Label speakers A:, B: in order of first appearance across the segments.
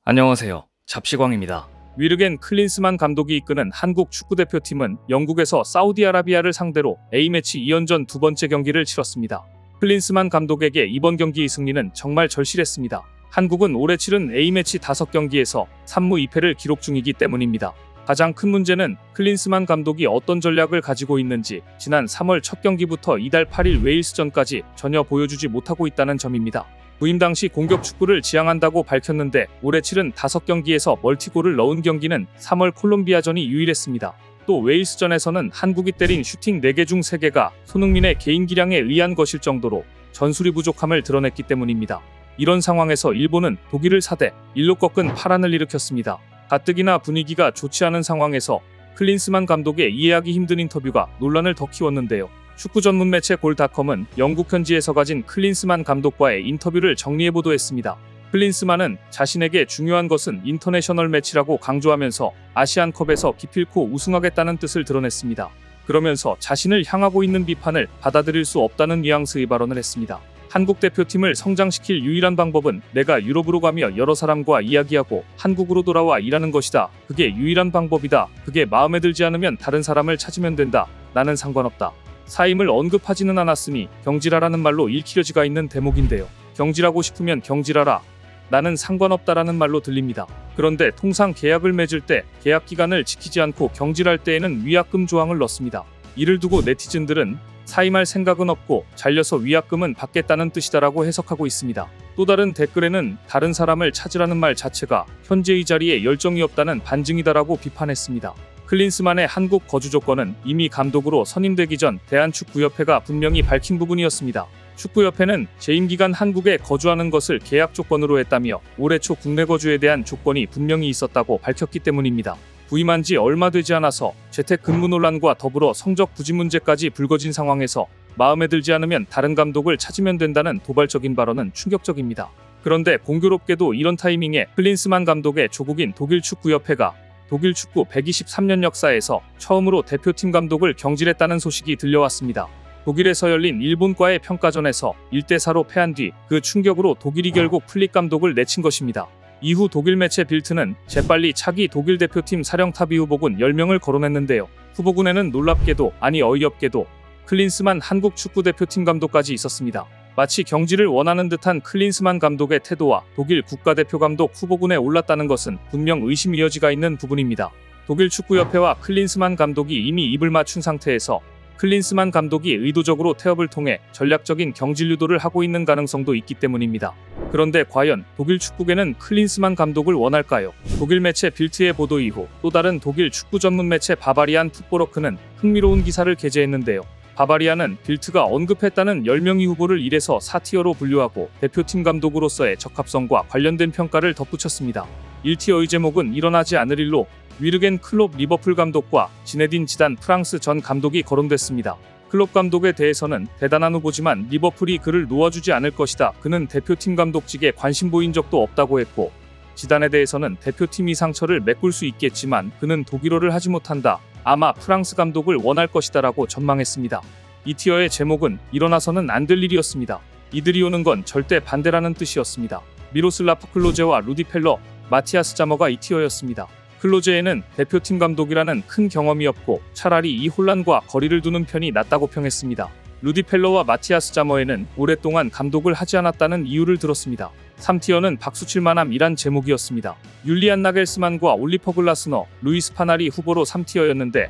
A: 안녕하세요. 잡시광입니다. 위르겐 클린스만 감독이 이끄는 한국 축구대표팀은 영국에서 사우디아라비아를 상대로 A매치 2연전 두 번째 경기를 치렀습니다. 클린스만 감독에게 이번 경기의 승리는 정말 절실했습니다. 한국은 올해 치른 A매치 5경기에서 3무 2패를 기록 중이기 때문입니다. 가장 큰 문제는 클린스만 감독이 어떤 전략을 가지고 있는지 지난 3월 첫 경기부터 이달 8일 웨일스전까지 전혀 보여주지 못하고 있다는 점입니다. 부임 당시 공격 축구를 지향한다고 밝혔는데 올해 치른 5경기에서 멀티골을 넣은 경기는 3월 콜롬비아전이 유일했습니다. 또 웨일스전에서는 한국이 때린 슈팅 4개 중 3개가 손흥민의 개인 기량에 의한 것일 정도로 전술이 부족함을 드러냈기 때문입니다. 이런 상황에서 일본은 독일을 4대1로 꺾은 파란을 일으켰습니다. 가뜩이나 분위기가 좋지 않은 상황에서 클린스만 감독의 이해하기 힘든 인터뷰가 논란을 더 키웠는데요. 축구 전문 매체 골닷컴은 영국 현지에서 가진 클린스만 감독과의 인터뷰를 정리해 보도했습니다. 클린스만은 자신에게 중요한 것은 인터내셔널 매치라고 강조하면서 아시안컵에서 기필코 우승하겠다는 뜻을 드러냈습니다. 그러면서 자신을 향하고 있는 비판을 받아들일 수 없다는 뉘앙스의 발언을 했습니다. 한국 대표팀을 성장시킬 유일한 방법은 내가 유럽으로 가며 여러 사람과 이야기하고 한국으로 돌아와 일하는 것이다. 그게 유일한 방법이다. 그게 마음에 들지 않으면 다른 사람을 찾으면 된다. 나는 상관없다. 사임을 언급하지는 않았으니 경질하라는 말로 읽히려지가 있는 대목인데요. 경질하고 싶으면 경질하라. 나는 상관없다라는 말로 들립니다. 그런데 통상 계약을 맺을 때 계약 기간을 지키지 않고 경질할 때에는 위약금 조항을 넣습니다. 이를 두고 네티즌들은 사임할 생각은 없고 잘려서 위약금은 받겠다는 뜻이다라고 해석하고 있습니다. 또 다른 댓글에는 다른 사람을 찾으라는 말 자체가 현재 이 자리에 열정이 없다는 반증이다라고 비판했습니다. 클린스만의 한국 거주 조건은 이미 감독으로 선임되기 전 대한축구협회가 분명히 밝힌 부분이었습니다. 축구협회는 재임 기간 한국에 거주하는 것을 계약 조건으로 했다며 올해 초 국내 거주에 대한 조건이 분명히 있었다고 밝혔기 때문입니다. 부임한 지 얼마 되지 않아서 재택근무 논란과 더불어 성적 부진 문제까지 불거진 상황에서 마음에 들지 않으면 다른 감독을 찾으면 된다는 도발적인 발언은 충격적입니다. 그런데 공교롭게도 이런 타이밍에 클린스만 감독의 조국인 독일 축구협회가 독일 축구 123년 역사에서 처음으로 대표팀 감독을 경질했다는 소식이 들려왔습니다. 독일에서 열린 일본과의 평가전에서 1대4로 패한 뒤 그 충격으로 독일이 결국 플릭 감독을 내친 것입니다. 이후 독일 매체 빌트는 재빨리 차기 독일 대표팀 사령탑 후보군 10명을 거론했는데요. 후보군에는 놀랍게도 아니 어이없게도 클린스만 한국 축구대표팀 감독까지 있었습니다. 마치 경질을 원하는 듯한 클린스만 감독의 태도와 독일 국가대표 감독 후보군에 올랐다는 것은 분명 의심의 여지가 있는 부분입니다. 독일 축구협회와 클린스만 감독이 이미 입을 맞춘 상태에서 클린스만 감독이 의도적으로 태업을 통해 전략적인 경질 유도를 하고 있는 가능성도 있기 때문입니다. 그런데 과연 독일 축구계는 클린스만 감독을 원할까요? 독일 매체 빌트의 보도 이후 또 다른 독일 축구 전문 매체 바바리안 풋볼워크는 흥미로운 기사를 게재했는데요. 바바리안은 빌트가 언급했다는 10명의 후보를 1에서 4티어로 분류하고 대표팀 감독으로서의 적합성과 관련된 평가를 덧붙였습니다. 1티어의 제목은 일어나지 않을 일로 위르겐 클롭 리버풀 감독과 지네딘 지단 프랑스 전 감독이 거론됐습니다. 클롭 감독에 대해서는 대단한 후보지만 리버풀이 그를 놓아주지 않을 것이다. 그는 대표팀 감독직에 관심 보인 적도 없다고 했고, 지단에 대해서는 대표팀 이상처를 메꿀 수 있겠지만 그는 독일어를 하지 못한다. 아마 프랑스 감독을 원할 것이다라고 전망했습니다. 이 티어의 제목은 일어나서는 안 될 일이었습니다. 이들이 오는 건 절대 반대라는 뜻이었습니다. 미로슬라프 클로제와 루디 펠러, 마티아스 자머가 이 티어였습니다. 클로제에는 대표팀 감독이라는 큰 경험이 없고 차라리 이 혼란과 거리를 두는 편이 낫다고 평했습니다. 루디 펠러와 마티아스 자머에는 오랫동안 감독을 하지 않았다는 이유를 들었습니다. 3티어는 박수칠 만함이란 제목이었습니다. 율리안 나겔스만과 올리퍼 글라스너, 루이스 파나리 후보로 3티어였는데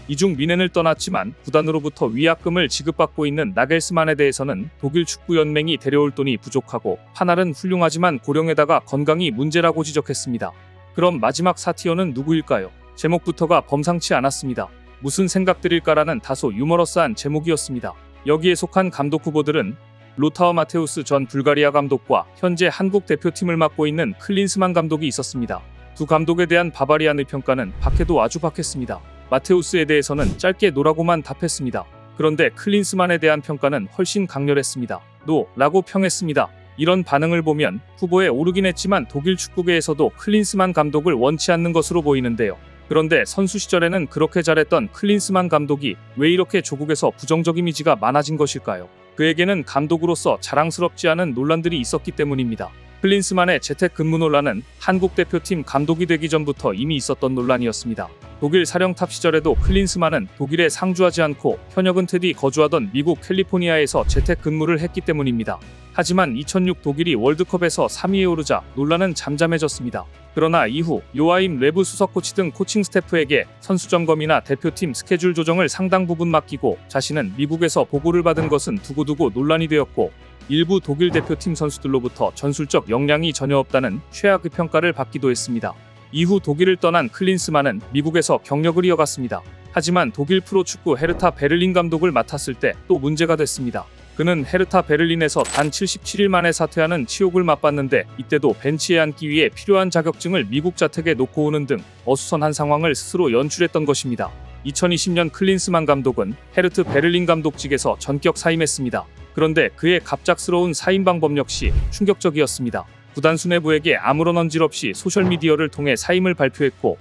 A: 이 중 미넨을 떠났지만 구단으로부터 위약금을 지급받고 있는 나겔스만에 대해서는 독일 축구연맹이 데려올 돈이 부족하고 파날은 훌륭하지만 고령에다가 건강이 문제라고 지적했습니다. 그럼 마지막 4티어는 누구일까요? 제목부터가 범상치 않았습니다. 무슨 생각들일까라는 다소 유머러스한 제목이었습니다. 여기에 속한 감독 후보들은 로타어 마테우스 전 불가리아 감독과 현재 한국 대표팀을 맡고 있는 클린스만 감독이 있었습니다. 두 감독에 대한 바바리안의 평가는 박해도 아주 박했습니다. 마테우스에 대해서는 짧게 노라고만 답했습니다. 그런데 클린스만에 대한 평가는 훨씬 강렬했습니다. 노라고 평했습니다. 이런 반응을 보면 후보에 오르긴 했지만 독일 축구계에서도 클린스만 감독을 원치 않는 것으로 보이는데요. 그런데 선수 시절에는 그렇게 잘했던 클린스만 감독이 왜 이렇게 조국에서 부정적 이미지가 많아진 것일까요? 그에게는 감독으로서 자랑스럽지 않은 논란들이 있었기 때문입니다. 클린스만의 재택근무 논란은 한국 대표팀 감독이 되기 전부터 이미 있었던 논란이었습니다. 독일 사령탑 시절에도 클린스만은 독일에 상주하지 않고 현역 은퇴 거주하던 미국 캘리포니아에서 재택근무를 했기 때문입니다. 하지만 2006 독일이 월드컵에서 3위에 오르자 논란은 잠잠해졌습니다. 그러나 이후 요아임 레브 수석 코치 등 코칭 스태프에게 선수 점검이나 대표팀 스케줄 조정을 상당 부분 맡기고 자신은 미국에서 보고를 받은 것은 두고두고 논란이 되었고, 일부 독일 대표팀 선수들로부터 전술적 역량이 전혀 없다는 최악의 평가를 받기도 했습니다. 이후 독일을 떠난 클린스만은 미국에서 경력을 이어갔습니다. 하지만 독일 프로축구 헤르타 베를린 감독을 맡았을 때 또 문제가 됐습니다. 그는 헤르타 베를린에서 단 77일 만에 사퇴하는 치욕을 맛봤는데, 이때도 벤치에 앉기 위해 필요한 자격증을 미국 자택에 놓고 오는 등 어수선한 상황을 스스로 연출했던 것입니다. 2020년 클린스만 감독은 헤르트 베를린 감독직에서 전격 사임했습니다. 그런데 그의 갑작스러운 사임 방법 역시 충격적이었습니다. 구단 수뇌부에게 아무런 언질 없이 소셜미디어를 통해 사임을 발표했고,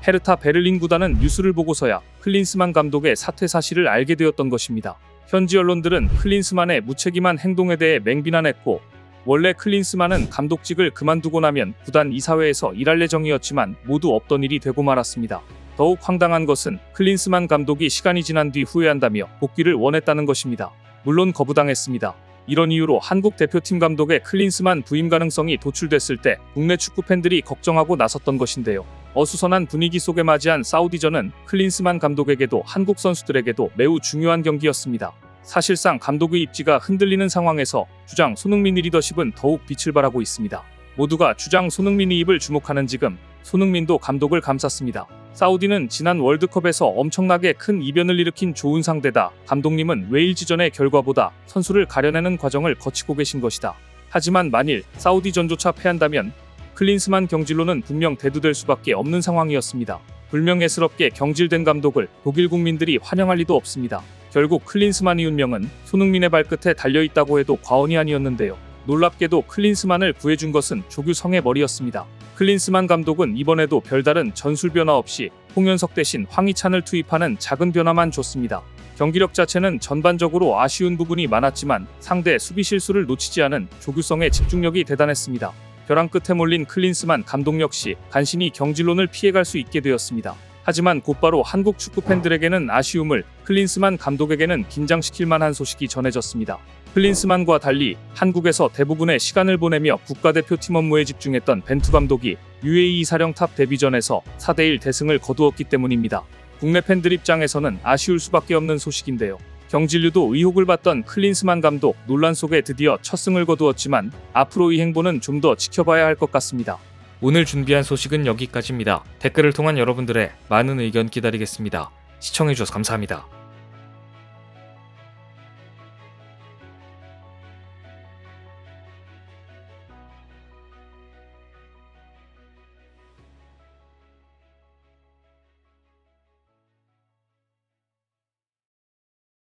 A: 헤르타 베를린 구단은 뉴스를 보고서야 클린스만 감독의 사퇴 사실을 알게 되었던 것입니다. 현지 언론들은 클린스만의 무책임한 행동에 대해 맹비난했고, 원래 클린스만은 감독직을 그만두고 나면 구단 이사회에서 일할 예정이었지만 모두 없던 일이 되고 말았습니다. 더욱 황당한 것은 클린스만 감독이 시간이 지난 뒤 후회한다며 복귀를 원했다는 것입니다. 물론 거부당했습니다. 이런 이유로 한국 대표팀 감독의 클린스만 부임 가능성이 도출됐을 때 국내 축구 팬들이 걱정하고 나섰던 것인데요. 어수선한 분위기 속에 맞이한 사우디전은 클린스만 감독에게도 한국 선수들에게도 매우 중요한 경기였습니다. 사실상 감독의 입지가 흔들리는 상황에서 주장 손흥민의 리더십은 더욱 빛을 발하고 있습니다. 모두가 주장 손흥민의 입을 주목하는 지금 손흥민도 감독을 감쌌습니다. 사우디는 지난 월드컵에서 엄청나게 큰 이변을 일으킨 좋은 상대다. 감독님은 웨일즈전의 결과보다 선수를 가려내는 과정을 거치고 계신 것이다. 하지만 만일 사우디전조차 패한다면 클린스만 경질로는 분명 대두될 수밖에 없는 상황이었습니다. 불명예스럽게 경질된 감독을 독일 국민들이 환영할 리도 없습니다. 결국 클린스만의 운명은 손흥민의 발끝에 달려있다고 해도 과언이 아니었는데요. 놀랍게도 클린스만을 구해준 것은 조규성의 머리였습니다. 클린스만 감독은 이번에도 별다른 전술 변화 없이 홍현석 대신 황희찬을 투입하는 작은 변화만 줬습니다. 경기력 자체는 전반적으로 아쉬운 부분이 많았지만 상대 수비 실수를 놓치지 않은 조규성의 집중력이 대단했습니다. 벼랑 끝에 몰린 클린스만 감독 역시 간신히 경질론을 피해갈 수 있게 되었습니다. 하지만 곧바로 한국 축구 팬들에게는 아쉬움을, 클린스만 감독에게는 긴장시킬 만한 소식이 전해졌습니다. 클린스만과 달리 한국에서 대부분의 시간을 보내며 국가대표팀 업무에 집중했던 벤투 감독이 UAE 사령탑 데뷔전에서 4대1 대승을 거두었기 때문입니다. 국내 팬들 입장에서는 아쉬울 수밖에 없는 소식인데요. 경질류도 의혹을 받던 클린스만 감독, 논란 속에 드디어 첫 승을 거두었지만 앞으로의 행보는 좀 더 지켜봐야 할 것 같습니다.
B: 오늘 준비한 소식은 여기까지입니다. 댓글을 통한 여러분들의 많은 의견 기다리겠습니다. 시청해주셔서 감사합니다.